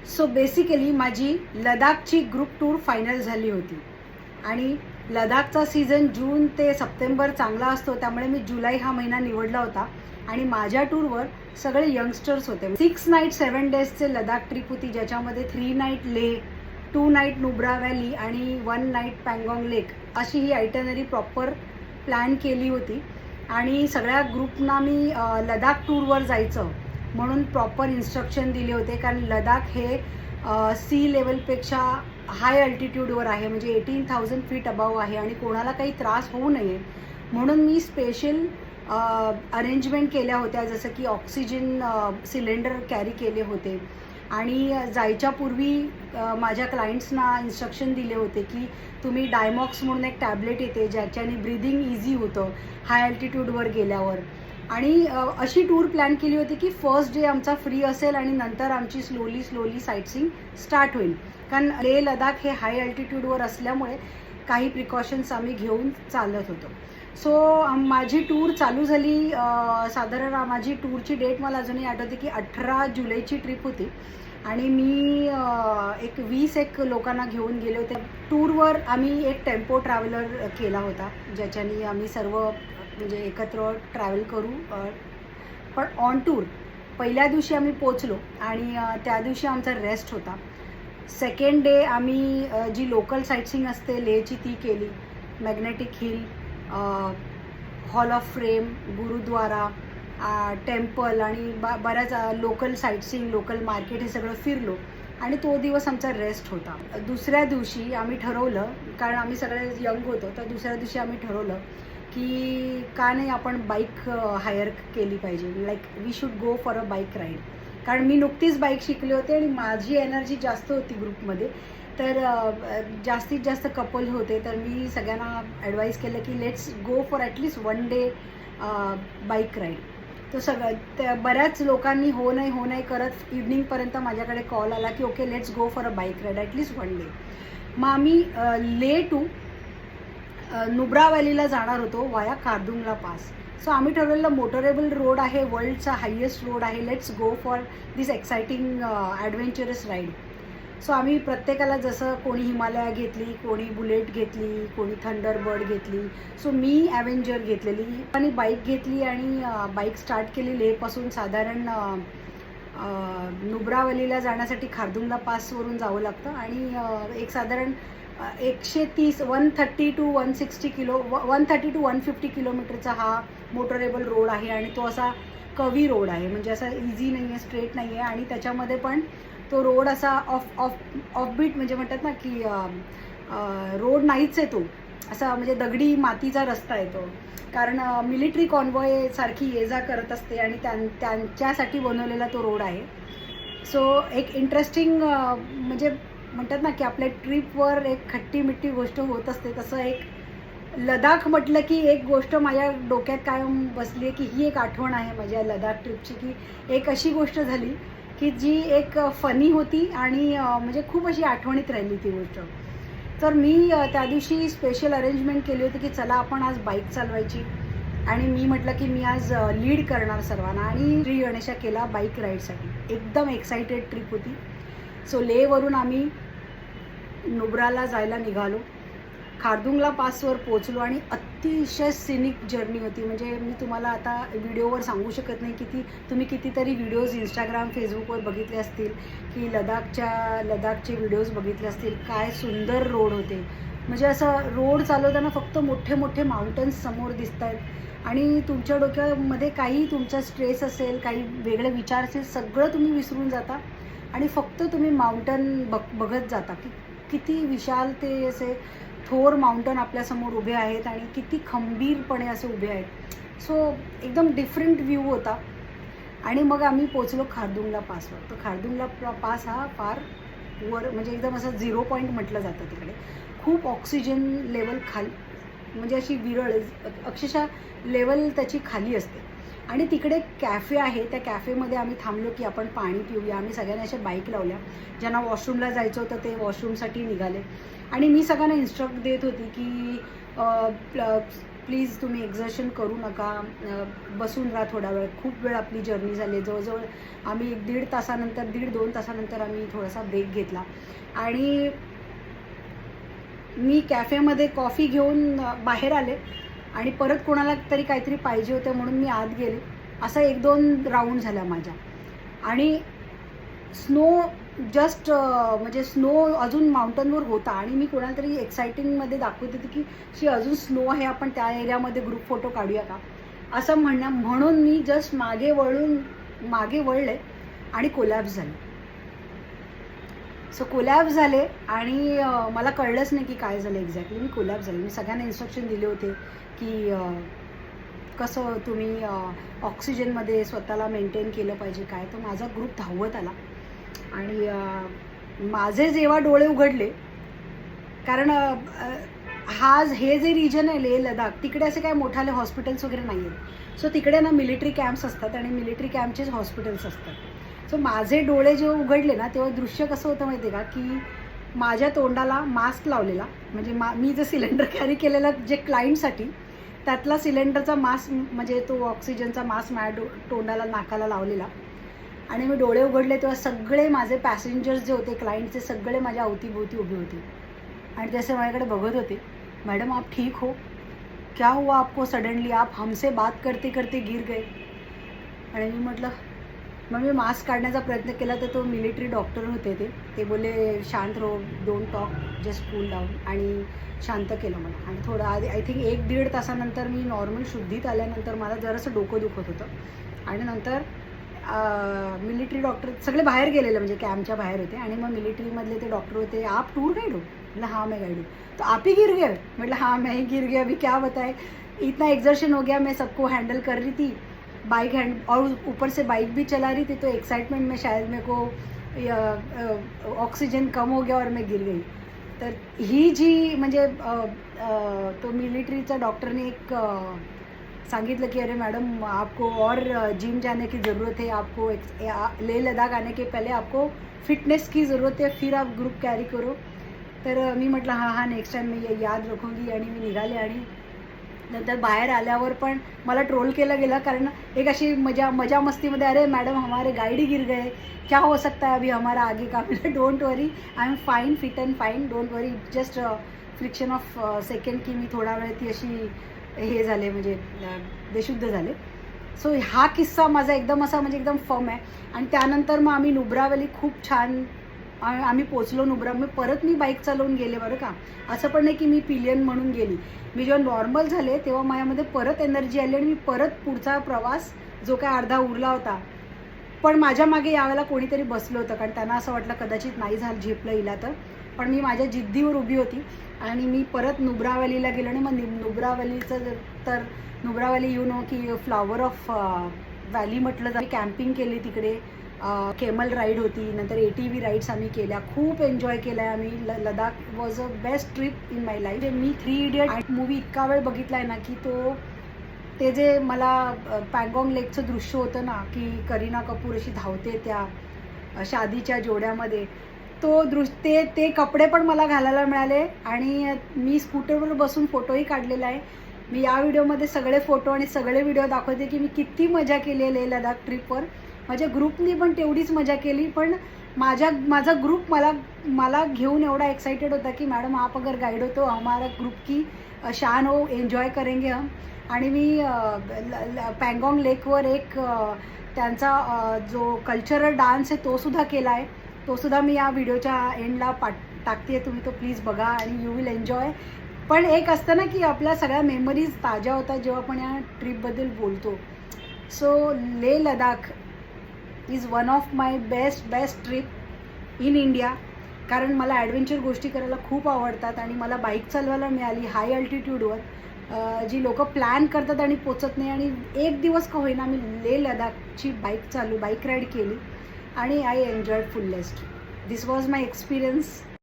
So basically माझी लडाखची group tour final झाली होती आणि लडाखचा सीझन जून ते सप्टेंबर चांगला असतो, त्यामुळे मी जुलै हा महिना निवडला होता आणि माझ्या टूरवर सगळे यंगस्टर्स होते. 6 नाईट 7 डेजचे लडाख ट्रिप होती, ज्याच्यामध्ये 3 night Leh, 2 night Nubra valley आणि 1 नाईट पँगॉंग लेक अशी ही आयटनरी प्रॉपर प्लॅन केली होती. आणि सगळ्या ग्रुपना मी लडाख टूरवर जायचं म्हणून प्रॉपर इन्स्ट्रक्शन दिले होते, कारण लडाख हे सी लेवलपेक्षा हाय अल्टिट्यूडवर आहे, म्हणजे 18,000 फीट अबाव आहे आणि कोणाला काही त्रास होऊ नये म्हणून मी स्पेशल अरेंजमेंट केल्या होत्या, जसं की ऑक्सिजन सिलेंडर कॅरी केले होते. आणि जायच्या पूर्वी माझ्या क्लायंट्सना इन्स्ट्रक्शन दिले होते की तुम्ही डायमॉक्स म्हणून एक टॅबलेट येते ज्याच्याने ब्रिदिंग इझी होतं हाय अल्टिट्यूडवर गेल्यावर. आणि अशी टूर प्लॅन केली होती की फर्स्ट डे आमचा फ्री असेल आणि नंतर आमची स्लोली साईटसीइंग स्टार्ट होईल, कारण लेह लडाख हे हाय अल्टिट्यूडवर असल्यामुळे काही प्रिकॉशन्स आम्ही घेऊन चालत होतो. सो माझी टूर चालू झाली. साधारण माझी टूरची डेट मला अजूनही आठवते की 18 जुलैची ट्रिप होती आणि मी एक 20 लोकांना घेऊन गेले होते. टूरवर आम्ही एक टेम्पो ट्रॅव्हलर केला होता, ज्याच्याने आम्ही सर्व म्हणजे एकत्र ट्रॅव्हल करू. पण ऑन टूर पहिल्या दिवशी आम्ही पोचलो आणि त्या दिवशी आमचा रेस्ट होता. सेकंड डे आम्ही जी लोकल साईटसीइंग असते लेहची ती केली. Magnetic hill, hall of frame, gurdwara, temple आणि बऱ्याच लोकल साईटसीइंग, लोकल मार्केट हे सगळं फिरलो आणि तो दिवस आमचा रेस्ट होता. दुसऱ्या दिवशी आम्ही ठरवलं, कारण आम्ही सगळे यंग होतो, तर दुसऱ्या दिवशी आम्ही ठरवलं की का नाही आपण बाईक हायर केली पाहिजे, like we should go for a bike ride. कारण मी नुकतीच बाईक शिकली होते आणि माझी एनर्जी जास्त होती ग्रुपमध्ये, तर जास्तीत जास्त कपल होते, तर मी सगळ्यांना ॲडवाईस केलं की let's go for at least 1 day bike ride. तो बऱ्याच लोकांनी हो नाही करत इव्हनिंगपर्यंत माझ्याकडे कॉल आला की okay let's go for a bike ride at least 1 day. मग आम्ही लेह टू नुब्रा व्हॅलीला जाणार होतो वाया खारदुंगला पास. सो आम्ही ठरवलेलं मोटरेबल रोड आहे, वर्ल्डचा हायेस्ट रोड आहे, let's go for this exciting adventurous ride. So आम्ही प्रत्येकाला जसं कोणी हिमालया घेतली, कोणी बुलेट घेतली, कोणी थंडरबर्ड घेतली. सो मी ॲव्हेंजर घेतलेली आणि बाईक घेतली आणि बाईक स्टार्ट केली. लेहपासून साधारण नुब्रा व्हॅलीला जाण्यासाठी खारदुंगला पासवरून जावं लागतं आणि एक साधारण 130 130 टू 150 किलोमीटरचा हा मोटरेबल रोड आहे आणि तो असा कवी रोड आहे, म्हणजे असा इझी नाही आहे, स्ट्रेट नाही आहे. आणि त्याच्यामध्ये पण तो रोड असा ऑफबीट म्हणजे म्हणतात ना की रोड नाहीच आहे, तो असा म्हणजे दगडी मातीचा रस्ता आहे तो, कारण मिलिटरी कॉन्वॉय सारखी ये जा करत असते आणि त्यांच्यासाठी बनवलेला तो रोड आहे. सो एक इंटरेस्टिंग म्हणजे म्हणतात ना की आपल्या ट्रिपवर एक खट्टी मिट्टी गोष्ट होत असते, तसं एक लडाख म्हटलं की एक गोष्ट माझ्या डोक्यात कायम बसली आहे की ही एक आठवण आहे माझ्या लडाख ट्रिपची, की एक अशी गोष्ट झाली की जी एक फनी होती आणि म्हणजे खूप अशी आठवणीत राहिली ती गोष्ट. तर मी त्या दिवशी स्पेशल अरेंजमेंट केली होती की चला आपण आज बाईक चालवायची आणि मी म्हटलं की मी आज लीड करणार सर्वांना आणि श्री गणेशा केला बाईक राईडसाठी. एकदम एक्साइटेड ट्रिप होती. सो लेहवरून आम्ही नुब्राला जायला निघालो. खारदुंगला पासवर पोचलो आणि अतिशय सिनिक जर्नी होती. म्हणजे मी तुम्हाला आता व्हिडिओवर सांगू शकत नाही, तुम्ही कितीतरी व्हिडिओज इंस्टाग्राम फेसबुकवर बघितले असतील की लडाखचे व्हिडिओज बघितले असतील. काय सुंदर रोड होते, म्हणजे असं रोड चालवताना फक्त मोठे मोठे माउंटन्स समोर दिसत आहेत आणि तुमच्या डोक्यामध्ये काही तुमचा स्ट्रेस असेल, काही वेगळे विचार असेल, सगळं तुम्ही विसरून जाता आणि फक्त तुम्ही माउंटन बघत जाता की किती विशाल ते असे थोर माउंटन आपल्यासमोर उभे आहेत आणि किती खंबीरपणे असे उभे आहेत. सो एकदम डिफरंट व्ह्यू होता. आणि मग आम्ही पोचलो खारदुंगला पासवर. तर खारदुंगला पास हा फार वर म्हणजे एकदम असं 0 पॉईंट म्हटलं जातं. तिकडे खूप ऑक्सिजन लेवल खाली, म्हणजे अशी विरळ अक्षरशः लेवल त्याची खाली असते. आणि तिकडे कॅफे आहे, त्या कॅफेमध्ये आम्ही थांबलो की आपण पाणी पिऊया. आम्ही सगळ्यांनी अशा बाईक लावल्या, ज्यांना वॉशरूमला जायचं होतं ते वॉशरूमसाठी निघाले आणि मी सगळ्यांना इन्स्ट्रक्ट देत होती की प्लीज तुम्ही एक्झर्शन करू नका, बसून राहा थोडा वेळ. खूप वेळ आपली जर्नी झाली, जवळजवळ आम्ही 1.5 तासानंतर आम्ही थोडासा ब्रेक घेतला आणि मी कॅफेमध्ये कॉफी घेऊन बाहेर आले आणि परत कोणाला तरी काहीतरी पाहिजे होतं म्हणून मी आत गेले. असं 1-2 राऊंड झाल्या माझ्या आणि स्नो जस्ट म्हणजे स्नो अजून माउंटनवर होता आणि मी कोणाला तरी एक्सायटिंगमध्ये दाखवत होती की अजून स्नो आहे, आपण त्या एरियामध्ये ग्रुप फोटो काढूया का, असं म्हणून मी जस्ट मागे वळले आणि कोलॅप्स झाले. सो कोलॅप्स झाले आणि मला कळलंच नाही की काय झालं एक्झॅक्टली. मी कोलॅप्स झाले. मी सगळ्यांना इन्स्ट्रक्शन दिले होते की कसं तुम्ही ऑक्सिजनमध्ये स्वतःला मेंटेन केलं पाहिजे काय. तर माझा ग्रुप धावत आला आणि माझे जेव्हा डोळे उघडले, कारण हे जे रिजन आहे लेह लडाख, तिकडे असे काय मोठाले हॉस्पिटल्स वगैरे नाही आहेत. सो तिकडे ना मिलिटरी कॅम्प्स असतात आणि मिलिटरी कॅम्पचेच हॉस्पिटल्स असतात. सो माझे डोळे जेव्हा उघडले ना तेव्हा दृश्य कसं होतं माहिती आहे का, की माझ्या तोंडाला मास्क लावलेला, म्हणजे मी जे सिलेंडर कॅरी केलेला जे क्लायंटसाठी त्यातला सिलेंडरचा मास्क, म्हणजे तो ऑक्सिजनचा मास्क माझ्या तोंडाला नाकाला लावलेला. आणि मी डोळे उघडले तेव्हा सगळे माझे पॅसेंजर्स जे होते क्लायंटचे सगळे माझ्या अवतीभोवती उभे होते आणि ते असे माझ्याकडे बघत होते. मॅडम आप ठीक हो, क्या हुआ आपको सडनली, आप हमसे बात करते करते गिर गए. आणि मी म्हटलं, मग मी मास्क काढण्याचा प्रयत्न केला तर तो मिलिटरी डॉक्टर होते ते बोलले शांत रहो, don't talk, just cool down, आणि शांत केलं मला. आणि थोडं आधी आय थिंक 1-1.5 तासानंतर मी नॉर्मल शुद्धीत आल्यानंतर मला जरासं डोकं दुखत होतं आणि नंतर मिलिटरी डॉक्टर सगळे बाहेर गेलेले, म्हणजे कॅम्पच्या बाहेर होते. आणि मग मिलिटरीमधले ते डॉक्टर होते, आप टूर गाइड हो, मतलब हाँ मैं गाइड हूँ. तो आप ही गिर गए, मतलब हाँ मैं ही गिर गया, अभी क्या बताए, इतना एक्सर्शन हो गया, मैं सबको हैंडल कर रही थी, बाइक और ऊपर से बाइक भी चला रही थी, तो एक्साइटमेंट में शायद मेरे को ऑक्सीजन कम हो गया और मैं गिर गई. तर ही जी म्हणजे तो मिलिटरीचा डॉक्टरने एक सांगितलं की अरे मैडम आपको और जिम जाने की ज़रूरत है, आपको लेह लद्दाख आने के पहले आपको फिटनेस की ज़रूरत है, फिर आप ग्रुप कॅरी करो. तर मी म्हटलं हां नेक्स्ट टाईम मी याद रखूंगी आणि मी निघाले. आणि नंतर बाहेर आल्यावर पण मला ट्रोल केलं गेलं, कारण एक अशी मजा मस्तीमध्ये अरे मॅडम हमारे गाइड ही गिर गए, क्या हो सकता है अभी हमारा आगे का. Don't worry, I am fine, fit and fine, don't worry, just friction of second की मी थोडा वेळ ती अशी हे झाले, म्हणजे बेशुद्ध झाले. सो हा किस्सा माझा एकदम असा म्हणजे एकदम फर्म आहे. आणि त्यानंतर मग आम्ही नुब्रावली खूप छान आम्ही पोचलो नुब्रा. परत मी बाईक चालवून गेले बरं का, असं पण नाही की मी पिलियन म्हणून गेली. मी जेव्हा नॉर्मल झाले तेव्हा माझ्यामध्ये परत एनर्जी आली आणि मी परत पुढचा प्रवास जो काय अर्धा उरला होता, पण माझ्या मागे यावेळेला कोणीतरी बसलं होतं, कारण त्यांना असं वाटलं कदाचित नाही झालं झेपलं हिला तर. पण मी माझ्या जिद्दीवर उभी होती आणि मी परत नुब्रावलीला गेलो. आणि मग नुब्रावलीचं तर नुब्रावली की फ्लॉवर ऑफ व्हॅली म्हटलं तर कॅम्पिंग केली तिकडे, केमल राईड होती, नंतर ATV राईड्स आम्ही केल्या, खूप एन्जॉय केला आहे आम्ही. Ladakh was a best trip in my life. Me 3 idiot movie इतका वेळ बघितला आहे ना की ते जे मला पँगॉंग लेकचं दृश्य होतं ना, की करीना कपूर अशी धावते त्या शादीच्या जोड्यामध्ये, ते कपडे पण मला घालायला मिळाले आणि मी स्कूटरवर बसून फोटोही काढलेला आहे. मी या व्हिडिओमध्ये सगळे फोटो आणि सगळे व्हिडिओ दाखवते की मी किती मजा केली आहे लेह लडाख ट्रिपवर. माझ्या ग्रुपनी पण तेवढीच मजा केली, पण माझा ग्रुप मला घेऊन एवढा एक्साइटेड होता की मॅडम आप अगर गाइड हो तो हमारा ग्रुप की शान हो, एन्जॉय करेंगे हम. आणि मी पँगॉंग लेकवर एक त्यांचा जो कल्चरल डान्स आहे तो सुद्धा केला आहे, तो सुद्धा मी या व्हिडिओच्या एंडला टाकते, तुम्ही तो प्लीज बघा आणि यू विल एन्जॉय. पण एक असतं ना की आपल्या सगळ्या मेमरीज ताज्या होतात जेव्हा आपण या ट्रिपबद्दल बोलतो. So Leh Ladakh is one of my best trip in India, कारण मला ॲडव्हेंचर गोष्टी करायला खूप आवडतात आणि मला बाईक चालवायला मिळाली हाय अल्टिट्यूडवर. जी लोक प्लॅन करतात आणि पोचत नाही, आणि एक दिवस का होईना मी लेह लडाखची बाईक राईड केली आणि I enjoyed fullest. This was my experience